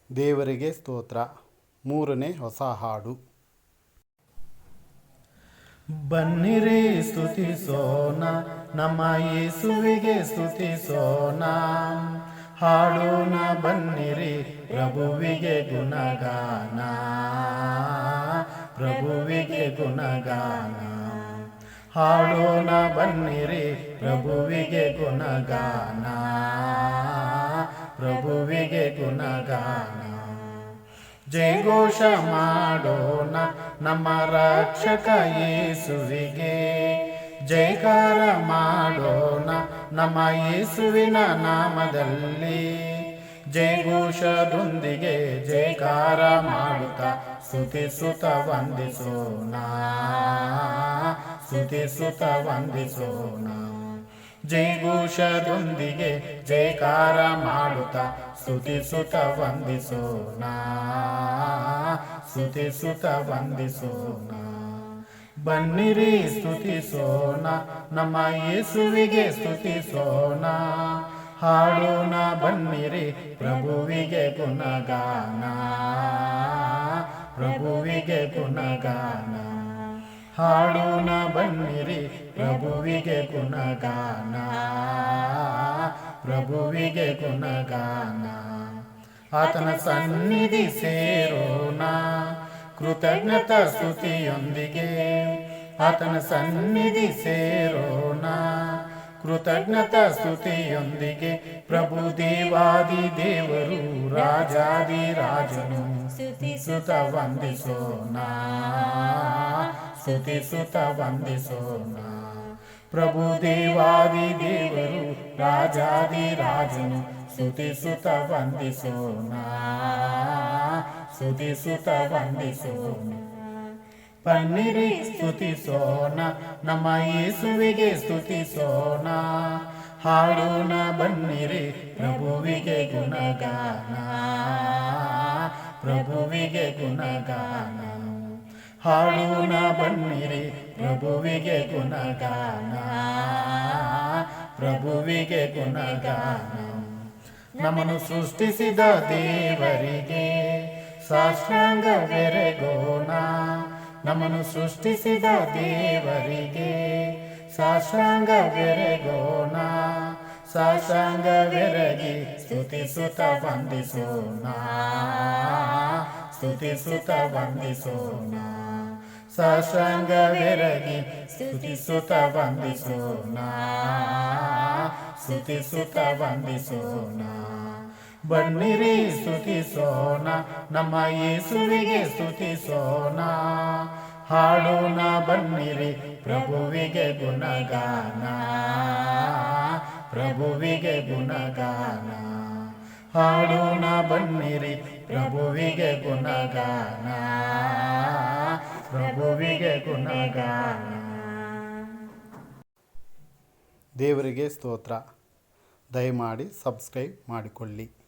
ದೇವರಿಗೆ ಸ್ತೋತ್ರ. ಮೂರನೇ ಹೊಸ ಹಾಡು. ಬನ್ನಿರಿ ಸ್ತುತಿಸೋಣ, ನಮ್ಮ ಯೇಸುವಿಗೆ ಸ್ತುತಿಸೋಣ. ಹಾಡೋಣ ಬನ್ನಿರಿ ಪ್ರಭುವಿಗೆ ಗುಣಗಾನ, ಪ್ರಭುವಿಗೆ ಗುಣಗಾನ. ಹಾಡೋಣ ಬನ್ನಿರಿ ಪ್ರಭುವಿಗೆ ಗುಣಗಾನ, ಪ್ರಭುವಿಗೆ ಗುಣಗಾನ. ಜಯಘೋಷ ಮಾಡೋಣ ನಮ್ಮ ರಕ್ಷಕ ಯೇಸುವಿಗೆ, ಜಯಕಾರ ಮಾಡೋಣ ನಮ್ಮ ಯೇಸುವಿನ ನಾಮದಲ್ಲಿ. ಜಯಘೋಷದೊಂದಿಗೆ ಜಯಕಾರ ಮಾಡುತ್ತಾ ಸ್ತುತಿಸುತ್ತ ವಂದಿಸೋಣ, ಸ್ತುತಿಸುತ್ತ ವಂದಿಸೋಣ. ಜಯಘೋಷದೊಂದಿಗೆ ಜಯಕಾರ ಮಾಡುತ್ತಾ ಸ್ತುತಿಸುತ್ತ ವಂದಿಸೋಣ, ಸ್ತುತಿಸುತ್ತ ವಂದಿಸೋಣ. ಬನ್ನಿರಿ ಸ್ತುತಿಸೋಣ, ನಮ್ಮ ಯೇಸುವಿಗೆ ಸ್ತುತಿಸೋಣ. ಹಾಡೋಣ ಬನ್ನಿರಿ ಪ್ರಭುವಿಗೆ ಗುಣಗಾನ, ಪ್ರಭುವಿಗೆ ಗುಣಗಾನ. ಹಾಡೋಣ ಬನ್ನಿರಿ ಪ್ರಭುವಿಗೆ ಗುಣಗಾನ, ಪ್ರಭುವಿಗೆ ಗುಣಗಾನ. ಆತನ ಸನ್ನಿಧಿ ಸೇರೋಣ ಕೃತಜ್ಞತಾ ಸ್ತುತಿಯೊಂದಿಗೆ, ಆತನ ಸನ್ನಿಧಿ ಸೇರೋಣ ಕೃತಜ್ಞತಾ ಸ್ತುತಿಯೊಂದಿಗೆ. ಪ್ರಭು ದೇವಾದಿ ದೇವರು ರಾಜಾದಿ ರಾಜನು ಸ್ತುತಿಸುತ್ತ ವಂದಿಸೋಣ, ಸ್ತುತಿಸುತ್ತ ವಂದಿಸೋಣ. ಪ್ರಭು ದೇವಾದಿ ದೇವರು ರಾಜಾದಿ ರಾಜನು ಸ್ತುತಿಸುತ್ತ ವಂದಿಸೋಣ, ಸ್ತುತಿಸುತ್ತ ವಂದಿಸೋಣ. ಬನ್ನಿರಿ ಸ್ತುತಿಸೋಣ, ನಮ್ಮ ಯೇಸುವಿಗೆ ಸ್ತುತಿಸೋಣ. ಹಾಡೋಣ ಬನ್ನಿರಿ ಪ್ರಭುವಿಗೆ ಗುಣಗಾನ, ಪ್ರಭುವಿಗೆ ಗುಣಗಾನ. ಹಾಡೋಣ ಬನ್ನಿರಿ ಪ್ರಭುವಿಗೆ ಗುಣಗಾನ, ಪ್ರಭುವಿಗೆ ಗುಣಗಾನ. ನಮ್ಮನ್ನು ಸೃಷ್ಟಿಸಿದ ದೇವರಿಗೆ ಸಾಷ್ಟಾಂಗವೆರಗೋಣ, ನಮ್ಮನ್ನು ಸೃಷ್ಟಿಸಿದ ದೇವರಿಗೆ ಸಾಷ್ಟಾಂಗವೆರಗೋಣ. ಸಾಷ್ಟಾಂಗವೆರಗಿ ಸ್ತುತಿಸುತ್ತ ವಂದಿಸೋಣ, ಸ್ತುತಿಸುತ್ತ ವಂದಿಸೋಣ. ಸಾಷ್ಟಾಂಗವೆರಗಿ ಸ್ತುತಿಸುತ್ತ ವಂದಿಸೋಣ, ಸ್ತುತಿಸುತ್ತ ವಂದಿಸೋಣ. ಬನ್ನಿರಿ ಸ್ತುತಿಸೋಣ, ನಮ್ಮ ಯೇಸುವಿಗೆ ಸ್ತುತಿಸೋಣ. ಹಾಡೋಣ ಬನ್ನಿರಿ ಪ್ರಭುವಿಗೆ ಗುಣಗಾನ, ಪ್ರಭುವಿಗೆ ಗುಣಗಾನ. ಹಾಡೋಣ ಬನ್ನಿರಿ ಪ್ರಭುವಿಗೆ ಗುಣಗಾನ, ಪ್ರಭುವಿಗೆ ಗುಣಗಾನ. ದೇವರಿಗೆ ಸ್ತೋತ್ರ. ದಯಮಾಡಿ ಸಬ್ಸ್ಕ್ರೈಬ್ ಮಾಡಿಕೊಳ್ಳಿ.